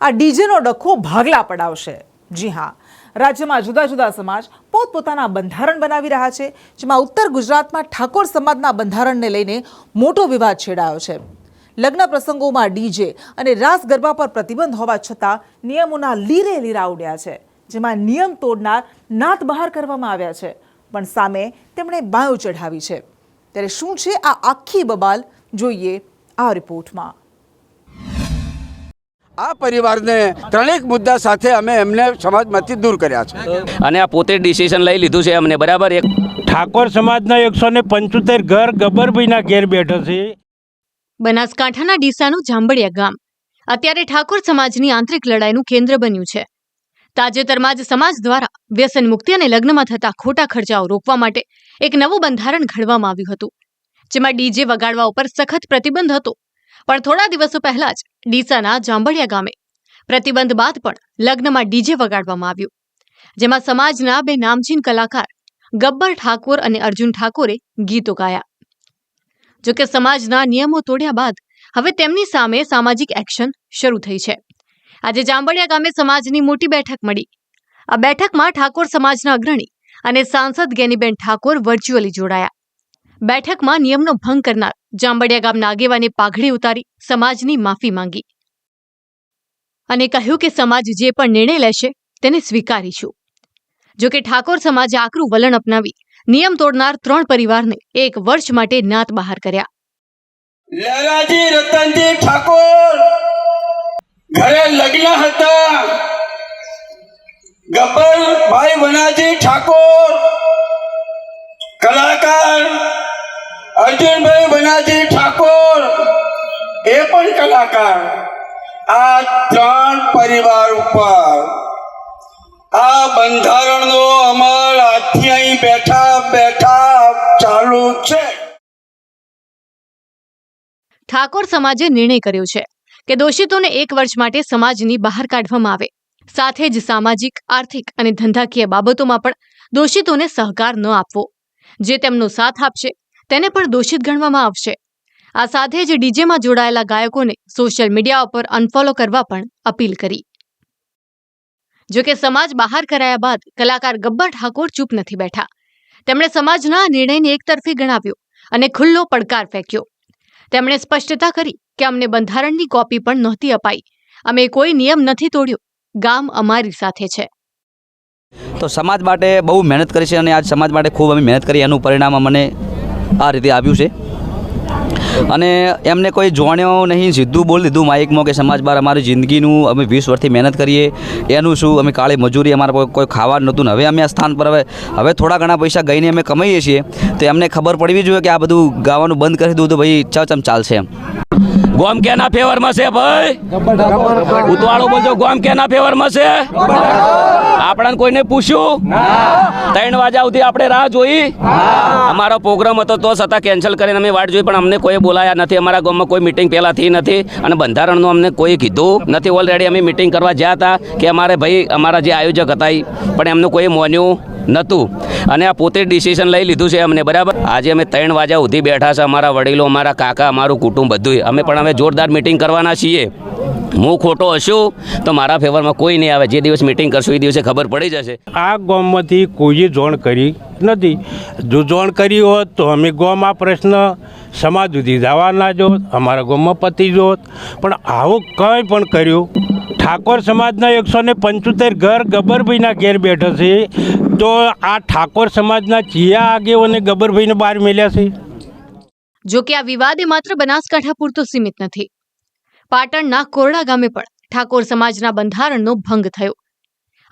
આ ડીજેનો ડખો ભાગલા પડાવશે? જી હા, રાજ્યમાં જુદા જુદા સમાજ પોતપોતાના બંધારણ બનાવી રહ્યા છે, જેમાં ઉત્તર ગુજરાતમાં ઠાકોર સમાજના બંધારણને લઈને મોટો વિવાદ છેડાયો છે. લગ્ન પ્રસંગોમાં ડીજે અને રાસ ગરબા પર પ્રતિબંધ હોવા છતાં નિયમોના લીરે લીરા ઉડ્યા છે, જેમાં નિયમ તોડનાર નાત બહાર કરવામાં આવ્યા છે, પણ સામે તેમણે બાયો ચઢાવી છે. ત્યારે શું છે આ આખી બબાલ, જોઈએ આ રિપોર્ટમાં. આ પરિવારને ત્રણેક મુદ્દા સાથે અમે એમને સમાજમાંથી દૂર કર્યા છે અને આ પોતે ડિસિઝન લઈ લીધું છે અમને બરાબર. એક ઠાકોર સમાજના 175 ઘર ગબ્બરભાઈના ઘેર બેઠા છે. બનાસકાંઠાના ડીસાનું જાંબડિયા ગામ અત્યારે ઠાકોર સમાજની આંતરિક લડાઈનું કેન્દ્ર બન્યું છે. તાજેતરમાં જ સમાજ દ્વારા વ્યસન મુક્તિ અને લગ્નમાં થતા ખોટા ખર્ચાઓ રોકવા માટે એક નવું બંધારણ ઘડવામાં આવ્યું હતું, જેમાં ડીજે વગાડવા ઉપર સખત પ્રતિબંધ હતો. પણ થોડા દિવસો પહેલા જ ડીસાના જાંબડિયા ગામે પ્રતિબંધ બાદ પણ લગ્નમાં ડીજે વગાડવામાં આવ્યું, જેમાં સમાજના બે નામચીન કલાકાર ગબ્બર ઠાકોર અને અર્જુન ઠાકોરે ગીતો ગાયા. જોકે સમાજના નિયમો તોડ્યા બાદ હવે તેમની સામે સામાજિક એક્શન શરૂ થઈ છે. આજે જાંબડિયા ગામે સમાજની મોટી બેઠક મળી. આ બેઠકમાં ઠાકોર સમાજના અગ્રણી અને સાંસદ ગેનીબેન ઠાકોર વર્ચ્યુઅલી જોડાયા. બેઠકમાં નિયમનો ભંગ કરનાર જાંબડિયા ગામના આગેવાને પાઘડી ઉતારી સમાજની માફી માંગી અને કહ્યું કે સમાજ જે પણ નિર્ણય લેશે તેને સ્વીકારીશું. જોકે ઠાકોર સમાજે આકરું વલણ અપનાવી નિયમ તોડનાર 3 પરિવારને 1 વર્ષ માટે નાત બહાર કર્યા. લહેરાજી રતનજી ઠાકોર ઘરે લગ્ન હતા. ગબ્બરભાઈ વનાજી ઠાકોર કલાકાર, અર્જુનભાઈ વનાજી ઠાકોર એ પણ કલાકાર. આ 3 પરિવાર ઉપર આ બંધારણનો અમલ આજથી અહીં બેઠા બેઠા ચાલુ છે. ઠાકોર સમાજે નિર્ણય કર્યો છે કે દોષિતોને 1 વર્ષ માટે સમાજની બહાર કાઢવામાં આવે. સાથે જ સામાજિક, આર્થિક અને ધંધાકીય બાબતોમાં પણ દોષિતોને સહકાર ન આપવો. જે તેમનો સાથ આપશે તેને પણ દોષિત ગણવામાં આવશે. આ સાથે જ ડીજેમાં જોડાયેલા ગાયકોને સોશિયલ મીડિયા ઉપર અનફોલો કરવા પણ અપીલ કરી. જોકે સમાજ બહાર કરાયા બાદ કલાકાર ગબ્બર ઠાકોર ચૂપ નથી બેઠા. તેમણે સમાજના નિર્ણયને એકતરફી ગણાવ્યો અને ખુલ્લો પડકાર ફેંક્યો. તેમણે સ્પષ્ટતા કરી કે અમને બંધારણની કોપી પણ નહોતી અપાઈ. અમે કોઈ નિયમ નથી તોડ્યો. ગામ અમારી સાથે છે. તો સમાજ માટે બહુ મહેનત કરી છે અને આજ સમાજ માટે ખૂબ અમે મહેનત કરી, એનું પરિણામ અમને આ રીતે આવ્યું છે. અને એમને કોઈ જોણ્યો નહીં, સીધું બોલી દીધું માઇકમાં કે સમાજ બહાર અમારી જિંદગીનું અમે 20 વર્ષથી મહેનત કરીએ એનું શું, અમે કાળી મજૂરી, અમારે કોઈ ખાવાનું નહોતું ને હવે અમે આ સ્થાન પર હવે થોડા ઘણા પૈસા ગઈને અમે કમાઈએ છીએ. તો એમને ખબર પડવી જોઈએ કે આ બધું ગાવાનું બંધ કરી દઉં તો ભાઈ ચમ ચાલશે એમ. ગોમ કેના ફેવરમાં છે ભાઈ? ઉતવાળો બોલજો, ગોમ કેના ફેવરમાં છે? આપણને કોઈને પૂછ્યું? 3 વાગ્યા સુધી આપણે રાહ જોઈ. અમારો પ્રોગ્રામ હતો તો છતાં કેન્સલ કરીને અમે વાટ જોઈ, પણ અમને કોઈ બોલાયા નથી. અમારા ગામમાં કોઈ મિટિંગ પહેલાં થઈ નથી અને બંધારણનું અમને કોઈ કીધું નથી. ઓલરેડી અમે મિટિંગ કરવા ગયા હતા કે અમારે ભાઈ અમારા જે આયોજક હતા પણ એમનું કોઈ માન્યું નહોતું અને આ પોતે ડિસિઝન લઈ લીધું છે અમને બરાબર. આજે અમે 3 વાગ્યા સુધી બેઠા છે. અમારા વડીલો, અમારા કાકા, અમારું કુટુંબ બધું અમે પણ અમે જોરદાર મિટિંગ કરવાના છીએ. હું ખોટો હશું તો મારા ફેવરમાં કોઈ નહીં આવે. જે દિવસ મિટિંગ કરશું એ દિવસે ખબર પડી જશે. આ ગામમાંથી કોઈએ જોણ કરી નથી. જો જોણ કરી હોત તો અમે ગામ આ પ્રશ્ન સમાજ સુધી જવા ના જોત, અમારા ગામમાં પતી જોત. પણ આવું કંઈ પણ કર્યું. ઠાકોર સમાજના 175 ઘર ગબ્બરભાઈના ઘેર બેઠા છે. તો આ ઠાકોર સમાજના ચિયા આગેવાને ગબ્બરભાઈને બહાર મેલ્યા છે. જો કે આ વિવાદ માત્ર બનાસકાંઠા પૂરતો સીમિત નથી. પાટણના કોરડા ગામે પણ ઠાકોર સમાજના બંધારણનો ભંગ થયો.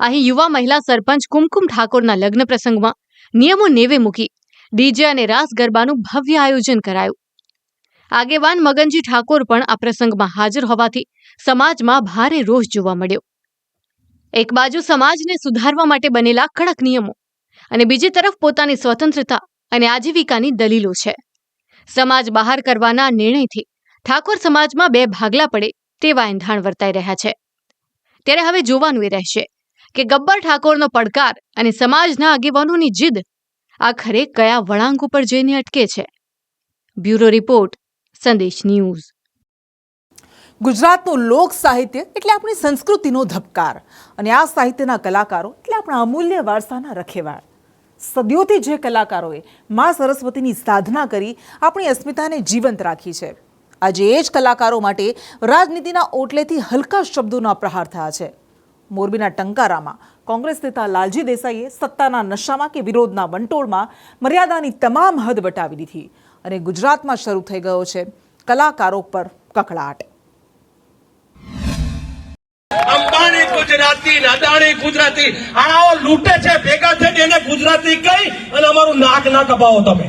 અહીં યુવા મહિલા સરપંચ કુમકુમ ઠાકોરના લગ્ન પ્રસંગમાં નિયમો નેવે મૂકી ડીજે અને રાસ ગરબાનું ભવ્ય આયોજન કરાયું. આગેવાન મગનજી ઠાકોર પણ આ પ્રસંગમાં હાજર હોવાથી સમાજમાં ભારે રોષ જોવા મળ્યો. એક બાજુ સમાજને સુધારવા માટે બનેલા કડક નિયમો અને બીજી તરફ પોતાની સ્વતંત્રતા અને આજીવિકાની દલીલો છે. સમાજ બહાર કરવાના નિર્ણયથી ઠાકોર સમાજમાં 2 ભાગલા પડે તેવા એંધાણ વર્તાઈ રહ્યા છે. ત્યારે હવે જોવાનું એ રહેશે કે ગબ્બર ઠાકોરનો પડકાર અને સમાજના આગેવાનોની જીદ આખરે કયા વળાંક ઉપર જઈને અટકે છે. બ્યુરો રિપોર્ટ, સંદેશ ન્યૂઝ. ગુજરાતનું લોક સાહિત્ય એટલે આપણી સંસ્કૃતિનો ધબકાર અને આ સાહિત્યના કલાકારો એટલે આપણા અમૂલ્ય વારસાના રખેવાળ. સદીઓથી જે કલાકારોએ મા સરસ્વતીની સાધના કરી આપણી અસ્મિતાને જીવંત રાખી છે, આજે એ જ કલાકારો માટે રાજનીતિના ઓટલેથી હલકા શબ્દોના પ્રહાર થયા છે. મોરબીના ટંકારામાં કોંગ્રેસ નેતા લાલજી દેસાઈએ સત્તાના નશામાં કે વિરોધના વંટોળમાં મર્યાદાની તમામ હદ વટાવી દીધી અને ગુજરાતમાં શરૂ થઈ ગયો છે કલાકારો પર કકળાટ. અંબાણી ગુજરાતી, અદાણી ગુજરાતી, આવો લૂંટે છે, ભેગા થઈને એને ગુજરાતી કહી અને અમારું નાક ના કપાવો તમે.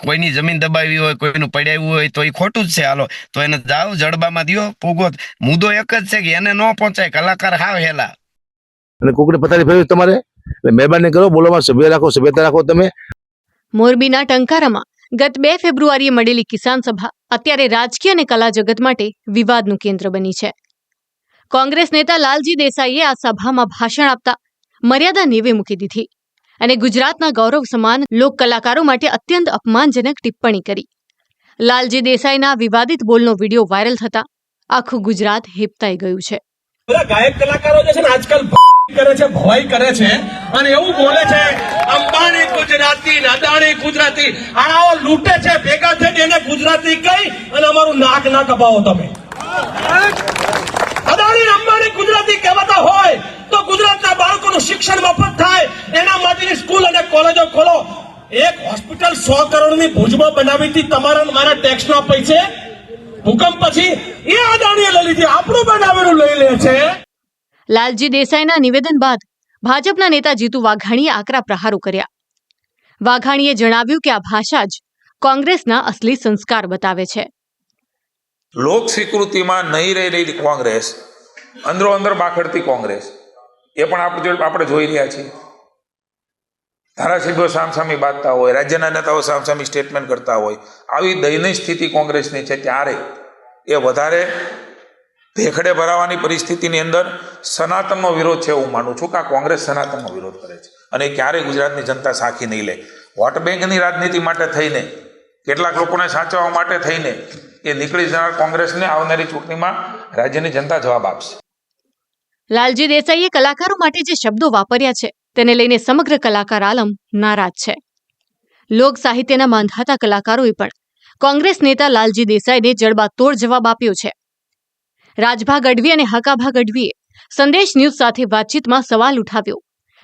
કોઈની જમીન દબાવી હોય, કોઈનું પડાવ્યું હોય તો એ ખોટું જ છે. હાલો તો એને જાઓ જડબામાં દ્યો પૂગો. મુદ્દો એક જ છે કે એને ન પહોંચાય. કલાકાર હાવ હેલા અને કોકને પથારી ફેરવી તમારે એટલે મહેરબાની કરો, બોલોમાં સભ્ય રાખો, સભ્યતા રાખો. તમે મોરબીના ટંકારામાં ગત 2 ફેબ્રુઆરીએ મળેલી કિસાન સભા અત્યારે રાજકીય અને કલા જગત માટે વિવાદનું કેન્દ્ર બની છે. કોંગ્રેસ નેતા લાલજી દેસાઈએ આ સભામાં ભાષણ આપતા મર્યાદા નેવે મૂકી દીધી અને ગુજરાતના ગૌરવ સમાન લોક કલાકારો માટે અત્યંત અપમાનજનક ટિપ્પણી કરી. લાલજી દેસાઈના વિવાદિત બોલનો વિડીયો વાયરલ થતા આખું ગુજરાત હેપતાઈ ગયું છે. બધા ગાયક કલાકારો જે છે ને આજકાલ કરે છે, ભવાઈ કરે છે અને એવું બોલે છે અંબાણી ગુજરાતી, અદાણી ગુજરાતી, આવો લૂંટે છે, ભેગા થઈને એને ગુજરાતી કહી અને અમારું નાક ના કપાવો તમે. અદાણી અંબાણી ગુજરાતી કહેવાતા હોય તો ગુજરાતના બાળકોનું શિક્ષણ મફત થાય એના માટેની સ્કૂલ અને કોલેજો ખોલો. એક હોસ્પિટલ 100 કરોડની ભુજમાં બનાવી હતી તમારા મારા ટેક્સના પૈસે. ભૂકંપ પછી એ અદાણીએ લઈ લીધી, આપણું બનાવેલું લઈ લે છે. લાલજી દેસાઈના નિવેદન બાદ ભાજપના નેતા જીતુ વાઘાણીએ આકરા પ્રહારો કર્યા. વાઘાણીએ જણાવ્યું કે આ ભાષા જ કોંગ્રેસના અસલી સંસ્કાર બતાવે છે. લોક સ્વીકૃતિમાં નહીં રહી રહેલી કોંગ્રેસ, અંદરો અંદર બાખડતી કોંગ્રેસ, એ પણ આપણે જોઈ રહ્યા છીએ. ધારાસભ્યો સામસામી બાંધતા હોય, રાજ્યના નેતાઓ સામસામી સ્ટેટમેન્ટ કરતા હોય, આવી દયનીય સ્થિતિ કોંગ્રેસની છે. ત્યારે એ વધારે ભેખડે ભરાવાની પરિસ્થિતિની અંદર સનાતનનો વિરોધ છે એવું માનું છું કે આ કોંગ્રેસ સનાતનનો વિરોધ કરે છે અને ક્યારેય ગુજરાતની જનતા સાખી નહીં લે. વોટ બેંકની રાજનીતિ માટે થઈને, કેટલાક લોકોને સાચવવા માટે થઈને એ નીકળી જનાર કોંગ્રેસને આવનારી ચૂંટણીમાં રાજ્યની જનતા જવાબ આપશે. લાલજી દેસાઈએ કલાકારો માટે જે શબ્દો વાપર્યા છે તેને લઈને સમગ્ર કલાકાર આલમ નારાજ છે. લોક સાહિત્યના માંધાતા કલાકારોએ પણ કોંગ્રેસ નેતા લાલજી દેસાઈને જડબાતોડ જવાબ આપ્યો છે. રાજભા ગઢવી અને હકાભા ગઢવીએ સંદેશ ન્યૂઝ સાથે વાતચીતમાં સવાલ ઉઠાવ્યો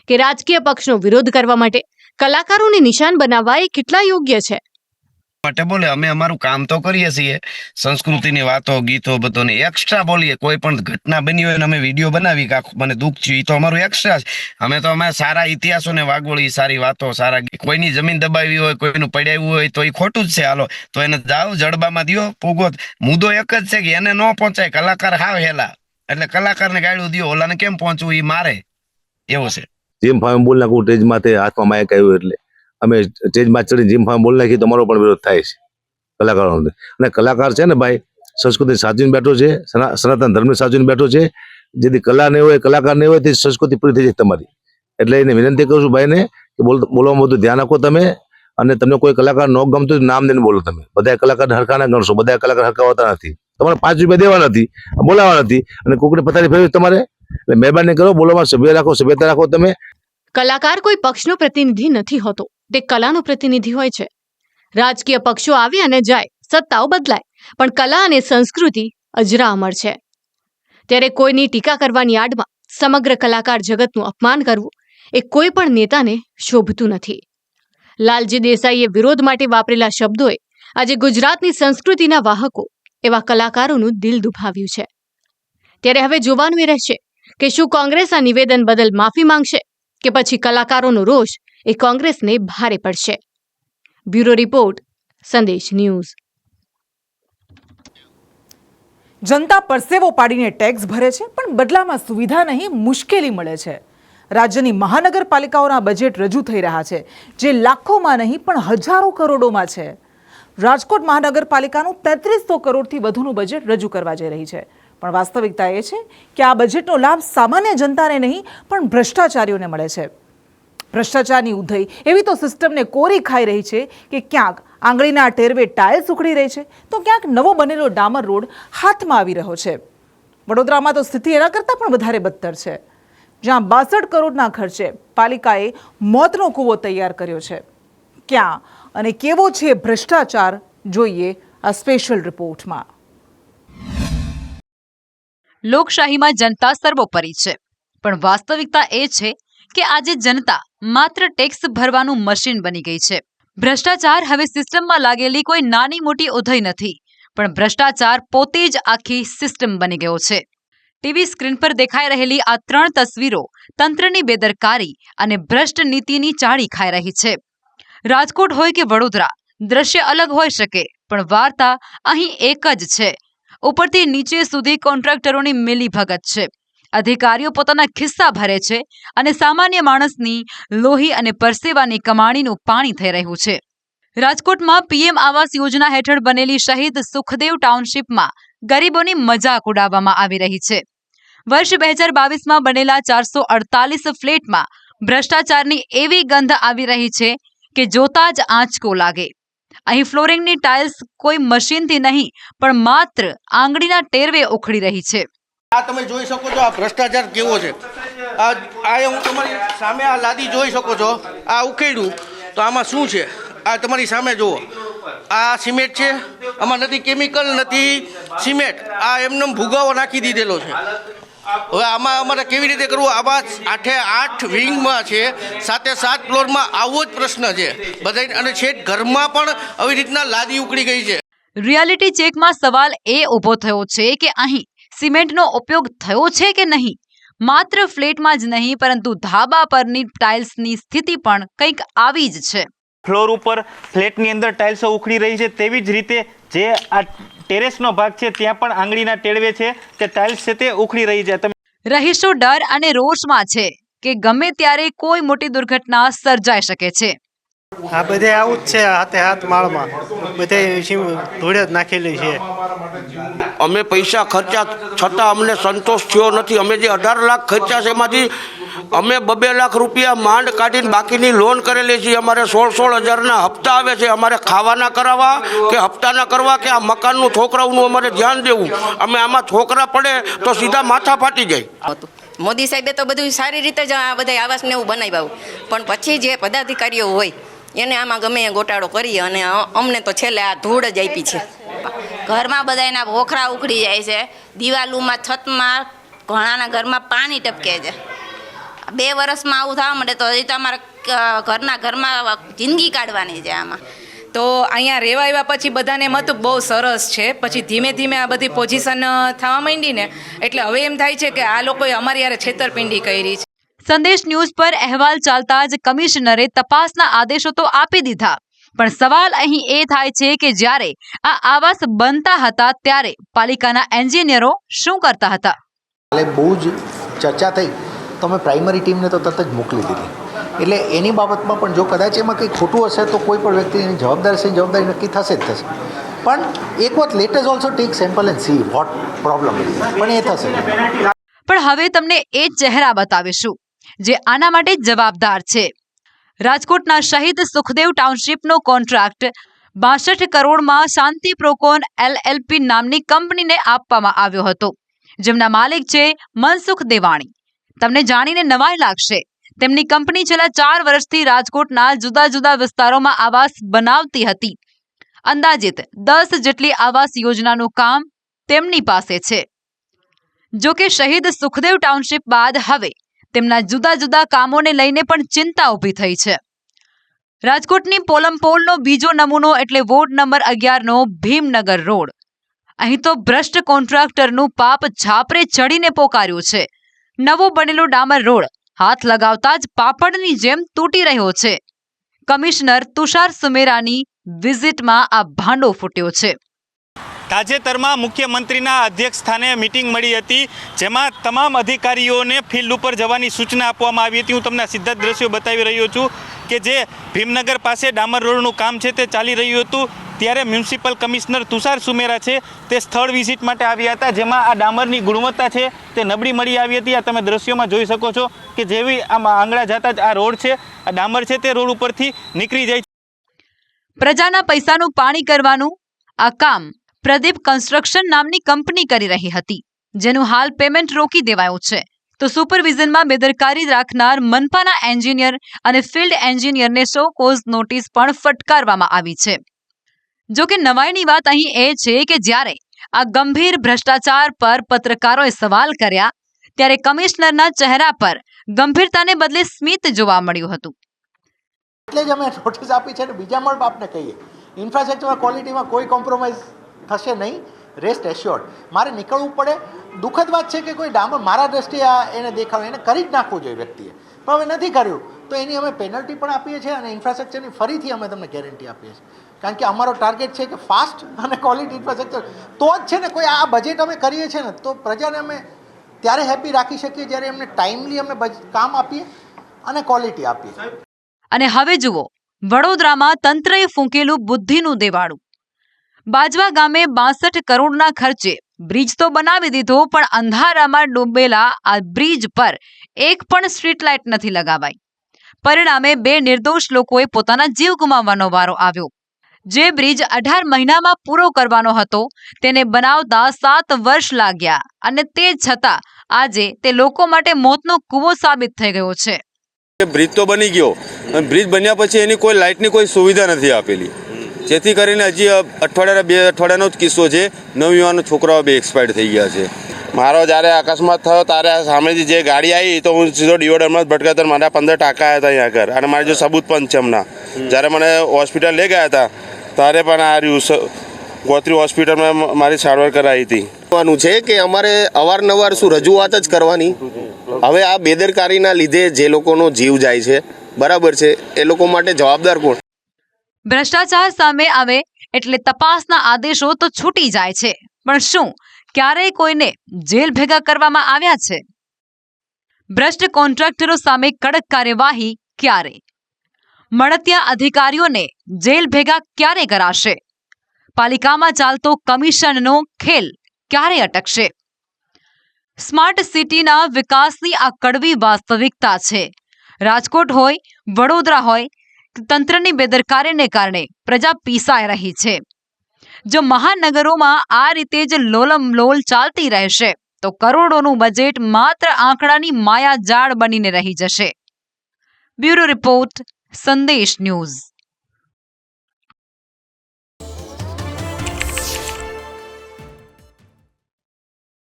કે રાજકીય પક્ષનો વિરોધ કરવા માટે કલાકારોને નિશાન બનાવવા એ કેટલા યોગ્ય છે. માટે બોલે અમે અમારું કામ તો કરીએ છીએ, સંસ્કૃતિની વાતો, ગીતો બધોને એક્સ્ટ્રા બોલીએ. કોઈ પણ ઘટના બની હોય અમે વિડીયો બનાવી કે મને દુઃખ થયું, એ તો અમારું એક્સ્ટ્રા છે. અમે સારા ઇતિહાસોને વાગોળી, સારી વાતો, સારા કોઈની જમીન દબાવી હોય, કોઈનું પડાવ્યું હોય તો એ ખોટું જ છે. હાલો તો એને જાઓ જડબામાં દ્યો પૂગો. મુદ્દો એક જ છે કે એને ન પહોંચાય. કલાકાર હાવ હેલા એટલે કલાકારને ગાળ્યું દ્યો, ઓલાને કેમ પહોંચવું એ મારે એવું છે. જેમ ફામે બોલ નાખું સ્ટેજમાં, હાથમાં માઇક આવ્યું એટલે અમે સ્ટેજમાં ચડી જેમ ફામે બોલ નાખી, તમારો પણ વિરોધ થાય છે કલાકારોને. અને કલાકાર છે ને ભાઈ, સંસ્કૃતિ સાચવીને બેઠો છે, સનાતન ધર્મને સાચવીને બેઠો છે. જેથી કલા નહીં હોય, કલાકાર નહીં હોય, તે સંસ્કૃતિ પૂરી થઈ જાય તમારી. એટલે એને વિનંતી કરું છું ભાઈને કે બોલવામાં બધું ધ્યાન રાખો તમે. અને તમને કોઈ કલાકાર ન ગમતું નામ દઈને બોલો. તમે બધા કલાકાર હરખા ના ગણશો, બધા કલાકાર હરખા હોતા નથી. તમારે 5 રૂપિયા દેવા નથી, બોલાવા નથી અને કોકને પથારી ફેરવી તમારે એટલે મહેરબાની કરો, બોલોમાં સભ્ય રાખો, સભ્યતા રાખો. તમે કલાકાર કોઈ પક્ષનો પ્રતિનિધિ નથી હોતો, તે કલાનો પ્રતિનિધિ હોય છે. રાજકીય પક્ષો આવે અને જાય, સત્તાઓ બદલાય, પણ કલા અને સંસ્કૃતિ અજરા અમર છે. ત્યારે કોઈની ટીકા કરવાની આડમાં સમગ્ર કલાકાર જગતનું અપમાન કરવું એ કોઈ પણ નેતાને શોભતું નથી. લાલજી દેસાઈએ વિરોધ માટે વાપરેલા શબ્દોએ આજે ગુજરાતની સંસ્કૃતિના વાહકો એવા કલાકારોનું દિલ દુભાવ્યું છે. ત્યારે હવે જોવાનું એ રહેશે કે શું કોંગ્રેસ આ નિવેદન બદલ માફી માંગશે કે પછી કલાકારોનો રોષ એ કોંગ્રેસને ભારે પડશે. બ્યુરો રિપોર્ટ, સંદેશ ન્યૂઝ. જનતા પરસેવો પાડીને ટેક્સ ભરે છે, પણ બદલામાં સુવિધા નહીં, મુશ્કેલી મળે છે. રાજ્યની મહાનગરપાલિકાઓના બજેટ રજૂ થઈ રહ્યા છે, જે લાખોમાં નહીં પણ હજારો કરોડોમાં છે. રાજકોટ મહાનગરપાલિકાનું 3300 કરોડથી વધુનું બજેટ રજૂ કરવા જઈ રહી છે. પણ વાસ્તવિકતા એ છે કે આ બજેટનો લાભ સામાન્ય જનતાને નહીં પણ ભ્રષ્ટાચારીઓને મળે છે. ભ્રષ્ટાચારની ઉધઈ એવી તો સિસ્ટમને કોરી ખાઈ રહી છે કે ક્યાંક આંગળીના ટેરવે ટાઇલ્સ ઉખડી રહી છે તો ક્યાંક નવો બનેલો ડામર રોડ હાથમાં આવી રહ્યો છે. વડોદરામાં તો સ્થિતિ એના કરતાં પણ વધારે બદતર છે, જ્યાં 62 કરોડના ખર્ચે પાલિકાએ મોતનો કૂવો તૈયાર કર્યો છે. ક્યાં અને કેવો છે ભ્રષ્ટાચાર, જોઈએ આ સ્પેશિયલ રિપોર્ટમાં. લોકશાહીમાં જનતા સર્વોપરી છે, પણ વાસ્તવિકતા એ છે કે આજે જનતા માત્ર ટેક્સ ભરવાનું મશીન બની ગઈ છે. ભ્રષ્ટાચાર હવે સિસ્ટમમાં લાગેલી કોઈ નાની મોટી ઉધઈ નથી, પણ ભ્રષ્ટાચાર પોતે જ આખી સિસ્ટમ બની ગયો છે. ટીવી સ્ક્રીન પર દેખાઈ રહેલી આ 3 તસવીરો તંત્રની બેદરકારી અને ભ્રષ્ટ નીતિની ચાળી ખાઈ રહી છે. રાજકોટ હોય કે વડોદરા, દ્રશ્ય અલગ હોઈ શકે, પણ વાર્તા અહીં એક જ છે. ઉપરથી નીચે સુધી કોન્ટ્રાક્ટરોની મિલીભગત છે. અધિકારીઓ પોતાના ખિસ્સા ભરે છે અને સામાન્ય માણસની લોહી અને પરસેવાની કમાણીનું પાણી થઈ રહ્યું છે. રાજકોટમાં પીએમ આવાસ યોજના હેઠળ બનેલી શહીદ સુખદેવ ટાઉનશીપમાં ગરીબોની મજાક ઉડાવવામાં આવી રહી છે. વર્ષ 2022માં બનેલા 448 ફ્લેટમાં ભ્રષ્ટાચારની એવી ગંધ આવી રહી છે કે જોતા જ આંચકો લાગે. અહીં ફ્લોરિંગની ટાઇલ્સ કોઈ મશીનથી નહીં પણ માત્ર આંગળીના ટેરવે ઉખડી રહી છે. આ તમે જોઈ શકો છો આ ભ્રષ્ટાચાર કેવો છે. આ હું તમારી સામે આ લાદી જોઈ શકો છો. આ ઉખેડ્યું તો આમાં શું છે આ તમારી સામે જુઓ. આ સિમેન્ટ છે, આમાં નથી કેમિકલ નથી સિમેન્ટ, આ એમને ભૂગાવો નાખી દીધેલો છે. હવે આમાં અમારે કેવી રીતે કરવું? આમાં 8 વિંગમાં છે, 7 ફ્લોરમાં આવો જ પ્રશ્ન છે બધા, અને છેક ઘરમાં પણ આવી રીતના લાદી ઉકળી ગઈ છે. રિયાલિટી ચેકમાં સવાલ એ ઊભો થયો છે કે અહીં સિમેન્ટનો ઉપયોગ થયો છે કે નહીં. માત્ર ફ્લેટમાં જ નહીં પરંતુ ધાબા પરની ટાઇલ્સની સ્થિતિ પણ કંઈક આવી જ છે. ફ્લોર ઉપર ફ્લેટની અંદર ટાઇલ્સો ઉખડી રહી છે, તેવી જ રીતે જે આ ટેરેસનો ભાગ છે ત્યાં પણ આંગળીના ટેળવે છે તે ટાઇલ્સ છે તે ઉખડી રહી છે. રહીશો ડર અને રોષમાં છે કે ગમે ત્યારે કોઈ મોટી દુર્ઘટના સર્જાઈ શકે છે. આ બધે આવું જ છે, હાથે હાથ માળમાં બધે ધૂળ જ નાખેલી છે. અમે પૈસા ખર્ચા છતાં અમને સંતોષ થયો નથી. અમે જે 18 લાખ ખર્ચા છે એમાંથી અમે 2 લાખ રૂપિયા માંડ કાઢીને બાકીની લોન કરેલી છે. અમારે 16,000ના હપ્તા આવે છે. અમારે ખાવાના કરાવવા કે હપ્તાના કરવા કે આ મકાનનું છોકરાઓનું અમારે ધ્યાન દેવું. અમે આમાં છોકરા પડે તો સીધા માથા ફાટી જાય. મોદી સાહેબે તો બધું સારી રીતે જ આ બધા આવાસને એવું બનાવ્યું, પણ પછી જે પદાધિકારીઓ હોય એને આમાં ગમે એ ગોટાળો કરી અને અમને તો છેલ્લે આ ધૂળ જ આપી છે. ઘરમાં બધા એના ભોખરા ઉખડી જાય છે, દિવાલોમાં છતમાં ઘણાના ઘરમાં પાણી ટપકે છે. 2 વર્ષમાં આવું થવા માંડે તો હજી તો અમારા ઘરમાં જિંદગી કાઢવાની છે આમાં. તો અહીંયા રહેવા આવ્યા પછી બધાને મત બહુ સરસ છે, પછી ધીમે ધીમે આ બધી પોઝિશન થવા માંડીને એટલે હવે એમ થાય છે કે આ લોકોએ અમારી યારે છેતરપિંડી કરી છે. સંદેશ ન્યૂઝ પર અહેવાલ ચાલતા જ કમિશનરે તપાસના આદેશો તો આપી દીધા, પણ સવાલ અહીં એ થાય છે કે જ્યારે આ આવાસ બનતા હતા ત્યારે પાલિકાના એન્જિનિયરો શું કરતા હતા. બહુ જ ચર્ચા થઈ તો અમે પ્રાઇમરી ટીમને તો તરત જ મોકલી દીધી. એટલે એની બાબતમાં પણ જો કદાચ એમાં કંઈ ખોટું હશે તો કોઈ પણ વ્યક્તિની જવાબદારી નક્કી થશે જ થશે. પણ એક વખત let us also tech sample and see what problem is, પણ એ થશે. પણ હવે તમને એ ચહેરા બતાવીશું જે આના માટે જવાબદાર છે. રાજકોટના શહીદ સુખદેવ ટાઉનશીપનો કોન્ટ્રાક્ટ 62 કરોડમાં શાંતિ પ્રોકોન LLP નામની કંપનીને આપવામાં આવ્યો હતો, જેમના માલિક છે મનસુખ દેવાણી. તમને જાણીને નવાઈ લાગશે, તેમની કંપની છેલ્લા 4 વર્ષથી રાજકોટના જુદા જુદા વિસ્તારોમાં આવાસ બનાવતી હતી. અંદાજિત 10 જેટલી આવાસ યોજનાનું કામ તેમની પાસે છે. જો કે શહીદ સુખદેવ ટાઉનશીપ બાદ હવે તેમના જુદા જુદા કામોને લઈને પણ ચિંતા ઊભી થઈ છે. રાજકોટની પોલમપોલનો બીજો નમૂનો એટલે વોર્ડ નંબર 11નો ભીમનગર રોડ. અહીં તો ભ્રષ્ટ કોન્ટ્રાક્ટરનું પાપ છાપરે ચડીને પોકાર્યું છે. નવો બનેલો ડામર રોડ હાથ લગાવતા જ પાપડની જેમ તૂટી રહ્યો છે. કમિશનર તુષાર સુમેરાની વિઝિટમાં આ ભાંડો ફૂટ્યો છે. તાજેતરમાં મુખ્યમંત્રીના અધ્યક્ષ સ્થાને મિટિંગ મળી હતી, જેમાં તમામ અધિકારીઓને ફિલ્ડ ઉપર જવાની સૂચના આપવામાં આવી હતી. હું તમને સીધા જ દ્રશ્યો બતાવી રહ્યો છું કે જે ભીમનગર પાસે ડામર રોડનું કામ છે તે ચાલી રહ્યું હતું. ત્યારે મ્યુનિસિપલ કમિશનર તુષાર સુમેરા છે તે સ્થળ વિઝિટ માટે આવ્યા હતા, જેમાં આ ડામરની ગુણવત્તા છે તે નબળી મળી આવી હતી. આ તમે દ્રશ્યોમાં જોઈ શકો છો કે જેવી આમાં આંગળા જતા જ આ રોડ છે, આ ડામર છે તે રોડ ઉપરથી નીકળી જાય છે. પ્રજાના પૈસાનું પાણી કરવાનું આ કામ પ્રદીપ કન્સ્ટ્રક્શન નામની કંપની કરી રહી હતી, જેનું હાલ પેમેન્ટ રોકી દેવાયું છે. તો સુપરવિઝનમાં બેદરકારી રાખનાર મનપાના એન્જિનિયર અને ફિલ્ડ એન્જિનિયરને સો કોઝ નોટિસ પણ ફટકારવામાં આવી છે. જો કે નવાઈની વાત અહીં એ છે કે જ્યારે આ ગંભીર ભ્રષ્ટાચાર પર પત્રકારોએ સવાલ કર્યા ત્યારે કમિશનરના ચહેરા પર ગંભીરતાને બદલે સ્મિત જોવા મળ્યું હતું. એટલે જ અમે નોટિસ આપી છે. બીજા પણ આપને કહીએ, ઇન્ફ્રાસ્ટ્રક્ચર ક્વોલિટીમાં કોઈ કોમ્પ્રોમાઇઝ થશે નહીં, રેસ્ટ એશ્યોર્ડ. મારે નીકળવું પડે, દુઃખદ વાત છે કે કોઈ ડામર મારા દ્રષ્ટિએ એને દેખાડ્યું, એને કરી જ નાખવું જોઈએ વ્યક્તિએ, પણ હવે નથી કર્યું તો એની અમે પેનલ્ટી પણ આપીએ છીએ અને ઇન્ફ્રાસ્ટ્રક્ચરની ફરીથી અમે તમને ગેરંટી આપીએ છીએ. કારણ કે અમારો ટાર્ગેટ છે કે ફાસ્ટ અને ક્વોલિટી ઇન્ફ્રાસ્ટ્રક્ચર તો જ છે ને. કોઈ આ બજેટ અમે કરીએ છીએ ને તો પ્રજાને અમે ત્યારે હેપી રાખી શકીએ જ્યારે એમને ટાઈમલી અમે કામ આપીએ અને ક્વોલિટી આપીએ. અને હવે જુઓ વડોદરામાં તંત્રએ ફૂંકેલું બુદ્ધિનું દેવાળું. બાજવા ગામે 62 કરોડના ખર્ચે બ્રિજ તો બનાવી દીધો, પણ અંધારામાં ડૂબેલા આ બ્રિજ પર એક પણ સ્ટ્રીટ લાઇટ નથી લગાવાઈ. પરિણામે 2 નિર્દોષ લોકોએ પોતાના જીવ ગુમાવવાનો વારો આવ્યો. જે બ્રિજ 18 મહિનામાં પૂરો કરવાનો હતો તેને બનાવતા 7 વર્ષ લાગ્યા અને તે છતાં આજે તે લોકો માટે મોતનો કૂવો સાબિત થઈ ગયો છે. બ્રિજ તો બની ગયો, બ્રિજ બન્યા પછી એની કોઈ લાઇટની કોઈ સુવિધા નથી આપેલી, જેથી કરીને હજી 2 અઠવાડિયાનો જ કિસ્સો છે. નવયુવાન છોકરાઓ 2 એક્સપાયર્ડ થઈ ગયા છે. મારો જ્યારે અકસ્માત થયો ત્યારે સામેથી જે ગાડી આવી તો હું સીધો ડિવોડરમાં જ ભટકાતો, મારા 15 ટાંકા હતા અહીંયા આગળ અને મારી જો સબૂત પણ છે હમણાં. જ્યારે મને હોસ્પિટલ લઈ ગયા હતા ત્યારે પણ આ રહ્યું ગોત્રી હોસ્પિટલમાં મારી સારવાર કરાવી હતી. છે કે અમારે અવારનવાર શું રજૂઆત જ કરવાની. હવે આ બેદરકારીના લીધે જે લોકોનો જીવ જાય છે, બરાબર છે, એ લોકો માટે જવાબદાર કોણ? ભ્રષ્ટાચાર સામે આવે એટલે તપાસના આદેશો તો છૂટી જાય છે, પણ શું ક્યારેય કોઈને જેલ ભેગા કરવામાં આવ્યા છે? ભ્રષ્ટ કોન્ટ્રાક્ટરો સામે કડક કાર્યવાહી ક્યારે? મળતિયા અધિકારીઓને જેલ ભેગા ક્યારે કરાશે? પાલિકામાં ચાલતો કમિશનનો ખેલ ક્યારે અટકશે? સ્માર્ટ સિટીના વિકાસની આ કડવી વાસ્તવિકતા છે. રાજકોટ હોય, વડોદરા હોય, તંત્રની બેદરકારીને કારણે પ્રજા પીસાઈ રહી છે. જો મહાનગરોમાં આ રીતે જ લોલમલોલ ચાલતી રહેશે તો કરોડોનું બજેટ માત્ર આંકડાની માયાજાળ બનીને રહી જશે. બ્યુરો રિપોર્ટ, સંદેશ ન્યૂઝ.